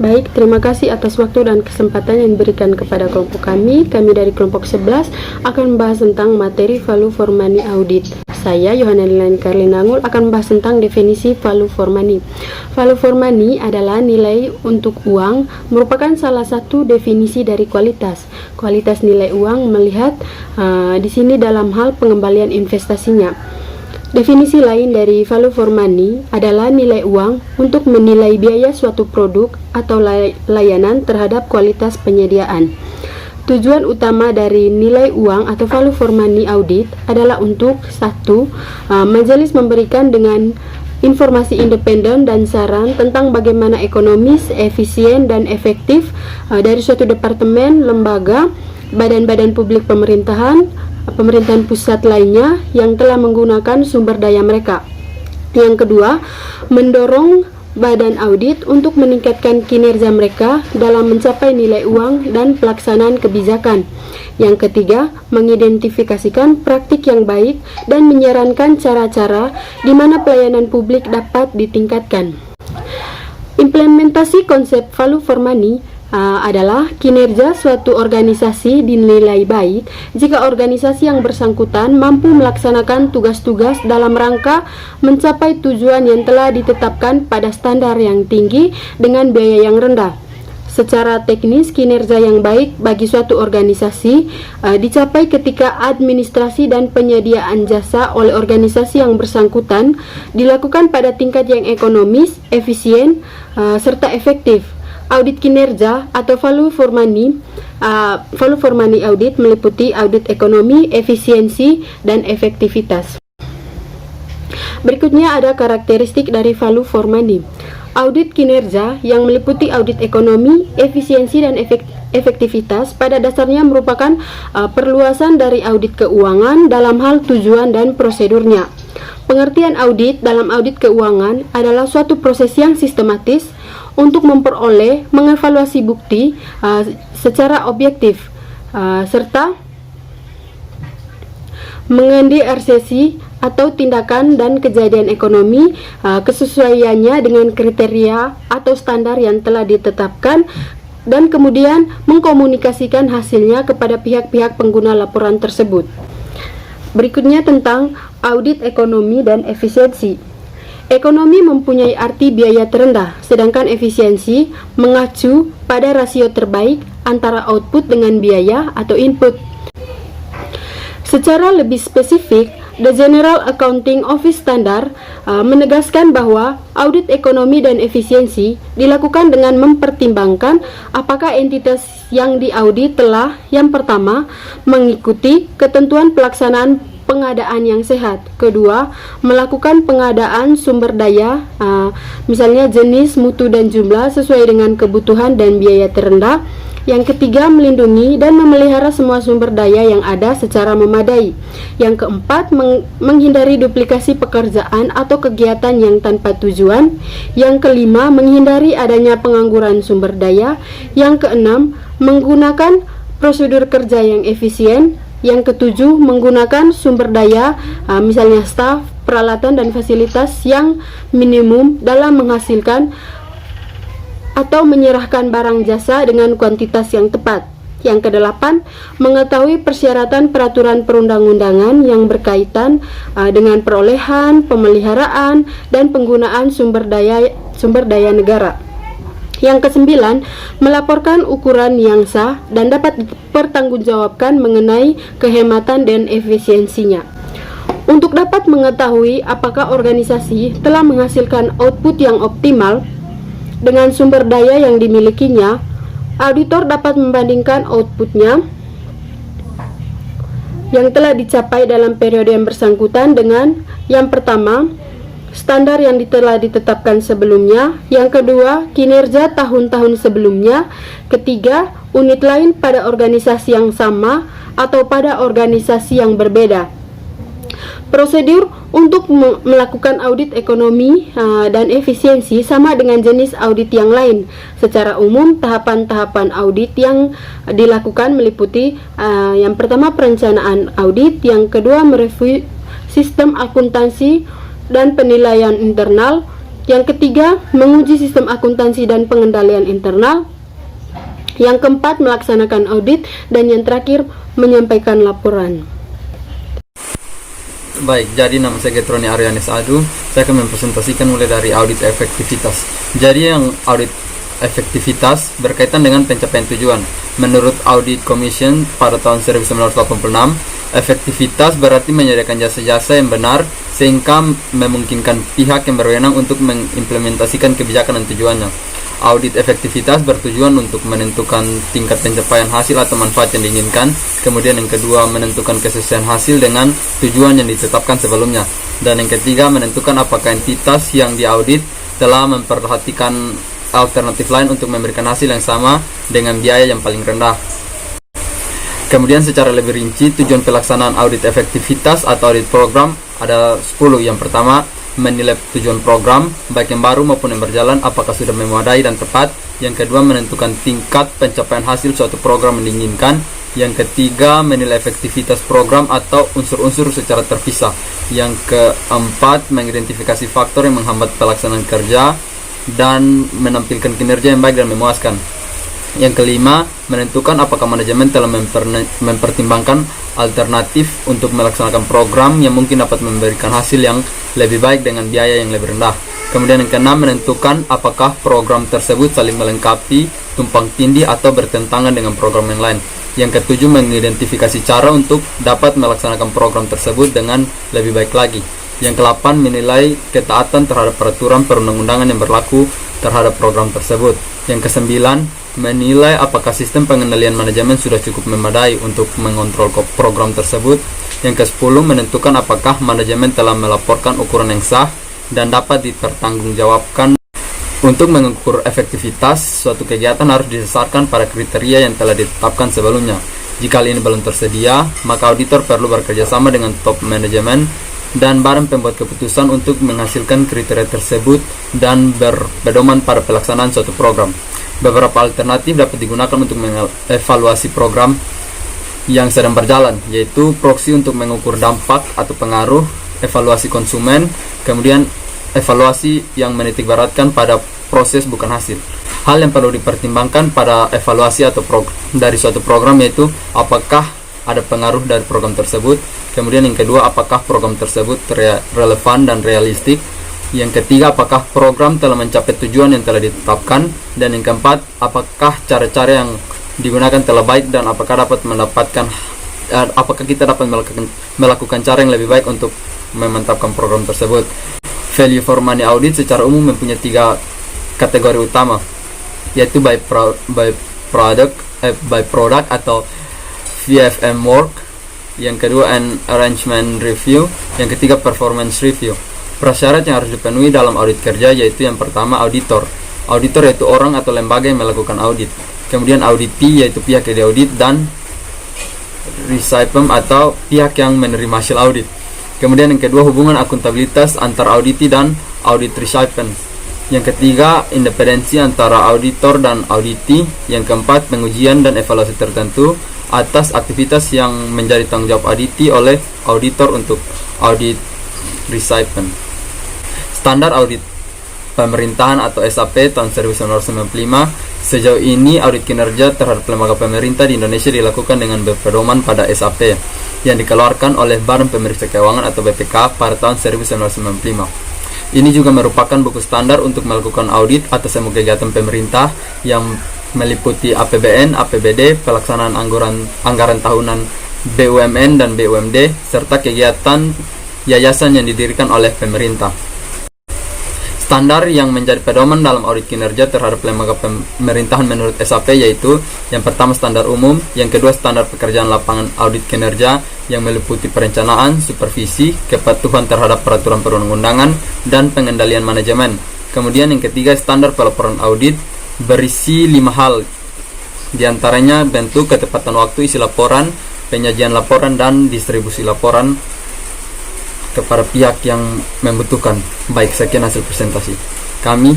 Baik, terima kasih atas waktu dan kesempatan yang diberikan kepada kelompok kami. Kami dari kelompok 11 akan membahas tentang materi value for money audit. Saya, Yohana Lilani Karlinangul, akan membahas tentang definisi value for money. Value for money adalah nilai untuk uang, merupakan salah satu definisi dari kualitas. Kualitas nilai uang melihat di sini dalam hal pengembalian investasinya. Definisi lain dari value for money adalah nilai uang untuk menilai biaya suatu produk atau layanan terhadap kualitas penyediaan. Tujuan utama dari nilai uang atau value for money audit adalah untuk satu, majelis memberikan dengan informasi independen dan saran tentang bagaimana ekonomis, efisien, dan efektif dari suatu departemen, lembaga, badan-badan publik pemerintahan pusat lainnya yang telah menggunakan sumber daya mereka. Yang kedua, mendorong badan audit untuk meningkatkan kinerja mereka dalam mencapai nilai uang dan pelaksanaan kebijakan. Yang ketiga, mengidentifikasikan praktik yang baik dan menyarankan cara-cara di mana pelayanan publik dapat ditingkatkan. Implementasi konsep value for money adalah kinerja suatu organisasi dinilai baik jika organisasi yang bersangkutan mampu melaksanakan tugas-tugas dalam rangka mencapai tujuan yang telah ditetapkan pada standar yang tinggi dengan biaya yang rendah. Secara teknis, kinerja yang baik bagi suatu organisasi dicapai ketika administrasi dan penyediaan jasa oleh organisasi yang bersangkutan dilakukan pada tingkat yang ekonomis, efisien, serta efektif. Audit kinerja atau value for money audit meliputi audit ekonomi, efisiensi, dan efektivitas. Berikutnya ada karakteristik dari value for money. Audit kinerja yang meliputi audit ekonomi, efisiensi, dan efektivitas pada dasarnya merupakan perluasan dari audit keuangan dalam hal tujuan dan prosedurnya. Pengertian audit dalam audit keuangan adalah suatu proses yang sistematis untuk memperoleh, mengevaluasi bukti secara objektif, serta mengendiarsesi atau tindakan dan kejadian ekonomi kesesuaiannya dengan kriteria atau standar yang telah ditetapkan, dan kemudian mengkomunikasikan hasilnya kepada pihak-pihak pengguna laporan tersebut. Berikutnya tentang audit ekonomi dan efisiensi. Ekonomi mempunyai arti biaya terendah, sedangkan efisiensi mengacu pada rasio terbaik antara output dengan biaya atau input. Secara lebih spesifik, The General Accounting Office Standard menegaskan bahwa audit ekonomi dan efisiensi dilakukan dengan mempertimbangkan apakah entitas yang diaudit telah, yang pertama, mengikuti ketentuan pelaksanaan pengadaan yang sehat. Kedua, melakukan pengadaan sumber daya, misalnya jenis, mutu, dan jumlah sesuai dengan kebutuhan dan biaya terendah. Yang ketiga, melindungi dan memelihara semua sumber daya yang ada secara memadai. Yang keempat, menghindari duplikasi pekerjaan atau kegiatan yang tanpa tujuan. Yang kelima, menghindari adanya pengangguran sumber daya. Yang keenam, menggunakan prosedur kerja yang efisien. Yang ketujuh, menggunakan sumber daya, misalnya staf, peralatan, dan fasilitas yang minimum dalam menghasilkan atau menyerahkan barang jasa dengan kuantitas yang tepat. Yang kedelapan, mengetahui persyaratan peraturan perundang-undangan yang berkaitan dengan perolehan, pemeliharaan, dan penggunaan sumber daya negara. Yang kesembilan, melaporkan ukuran yang sah dan dapat dipertanggungjawabkan mengenai kehematan dan efisiensinya. Untuk dapat mengetahui apakah organisasi telah menghasilkan output yang optimal dengan sumber daya yang dimilikinya, auditor dapat membandingkan outputnya yang telah dicapai dalam periode yang bersangkutan dengan yang pertama, standar yang telah ditetapkan sebelumnya. Yang kedua, kinerja tahun-tahun sebelumnya. Ketiga, unit lain pada organisasi yang sama atau pada organisasi yang berbeda. Prosedur untuk melakukan audit ekonomi dan efisiensi sama dengan jenis audit yang lain. Secara umum, tahapan-tahapan audit yang dilakukan meliputi yang pertama, perencanaan audit. Yang kedua, mereview sistem akuntansi dan penilaian internal. Yang ketiga, menguji sistem akuntansi dan pengendalian internal. Yang keempat, melaksanakan audit. Dan yang terakhir, menyampaikan laporan. Baik, jadi nama saya Getroni Arianis Adu. Saya akan mempresentasikan mulai dari audit efektivitas. Jadi yang audit efektivitas berkaitan dengan pencapaian tujuan. Menurut Audit Commission pada tahun 1986, efektivitas berarti menyediakan jasa-jasa yang benar sehingga memungkinkan pihak yang berwenang untuk mengimplementasikan kebijakan dan tujuannya. Audit efektivitas bertujuan untuk menentukan tingkat pencapaian hasil atau manfaat yang diinginkan. Kemudian yang kedua, menentukan kesesuaian hasil dengan tujuan yang ditetapkan sebelumnya. Dan yang ketiga, menentukan apakah entitas yang diaudit telah memperhatikan alternatif lain untuk memberikan hasil yang sama dengan biaya yang paling rendah. Kemudian secara lebih rinci, tujuan pelaksanaan audit efektivitas atau audit program ada 10. Yang pertama, menilai tujuan program, baik yang baru maupun yang berjalan, apakah sudah memadai dan tepat. Yang kedua, menentukan tingkat pencapaian hasil suatu program yang diinginkan. Yang ketiga, menilai efektivitas program atau unsur-unsur secara terpisah. Yang keempat, mengidentifikasi faktor yang menghambat pelaksanaan kerja dan menampilkan kinerja yang baik dan memuaskan. Yang kelima, menentukan apakah manajemen telah mempertimbangkan alternatif untuk melaksanakan program yang mungkin dapat memberikan hasil yang lebih baik dengan biaya yang lebih rendah. Kemudian yang keenam, menentukan apakah program tersebut saling melengkapi, tumpang tindih atau bertentangan dengan program yang lain. Yang ketujuh, mengidentifikasi cara untuk dapat melaksanakan program tersebut dengan lebih baik lagi. Yang ke-8, menilai ketaatan terhadap peraturan perundang-undangan yang berlaku terhadap program tersebut. Yang ke-9, menilai apakah sistem pengendalian manajemen sudah cukup memadai untuk mengontrol program tersebut. Yang ke-10, menentukan apakah manajemen telah melaporkan ukuran yang sah dan dapat dipertanggungjawabkan. Untuk mengukur efektivitas suatu kegiatan harus didasarkan pada kriteria yang telah ditetapkan sebelumnya. Jika hal ini belum tersedia, maka auditor perlu bekerja sama dengan top manajemen dan badan pembuat keputusan untuk menghasilkan kriteria tersebut dan berpedoman pada pelaksanaan suatu program. Beberapa alternatif dapat digunakan untuk mengevaluasi program yang sedang berjalan, yaitu proxy untuk mengukur dampak atau pengaruh, evaluasi konsumen, kemudian evaluasi yang menitikberatkan pada proses bukan hasil. Hal yang perlu dipertimbangkan pada evaluasi atau dari suatu program yaitu apakah ada pengaruh dari program tersebut. Kemudian yang kedua, apakah program tersebut relevan dan realistik. Yang ketiga, apakah program telah mencapai tujuan yang telah ditetapkan. Dan yang keempat, apakah cara-cara yang digunakan telah baik dan apakah kita dapat melakukan cara yang lebih baik untuk memantapkan program tersebut. Value for money audit secara umum mempunyai 3 kategori utama, yaitu by product atau VFM work. Yang kedua, an arrangement review. Yang ketiga, performance review. Prasyarat yang harus dipenuhi dalam audit kerja yaitu yang pertama, auditor. Auditor yaitu orang atau lembaga yang melakukan audit. Kemudian auditee yaitu pihak yang diaudit, dan recipient atau pihak yang menerima hasil audit. Kemudian yang kedua, hubungan akuntabilitas antara auditee dan audit recipient. Yang ketiga, independensi antara auditor dan auditee. Yang keempat, pengujian dan evaluasi tertentu atas aktivitas yang menjadi tanggung jawab auditee oleh auditor untuk audit recipient. Standar audit pemerintahan atau SAP tahun 1995. Sejauh ini audit kinerja terhadap lembaga pemerintah di Indonesia dilakukan dengan berpedoman pada SAP yang dikeluarkan oleh Badan Pemeriksa Keuangan atau BPK pada tahun 1995. Ini juga merupakan buku standar untuk melakukan audit atas semua kegiatan pemerintah yang meliputi APBN, APBD, pelaksanaan anggaran tahunan BUMN dan BUMD, serta kegiatan yayasan yang didirikan oleh pemerintah. Standar yang menjadi pedoman dalam audit kinerja terhadap lembaga pemerintahan menurut SAP yaitu yang pertama, standar umum. Yang kedua, standar pekerjaan lapangan audit kinerja yang meliputi perencanaan, supervisi, kepatuhan terhadap peraturan perundang-undangan, dan pengendalian manajemen. Kemudian yang ketiga, standar pelaporan audit berisi 5 hal, diantaranya bentuk, ketepatan waktu isi laporan, penyajian laporan, dan distribusi laporan kepada pihak yang membutuhkan. Baik, sekian hasil presentasi kami.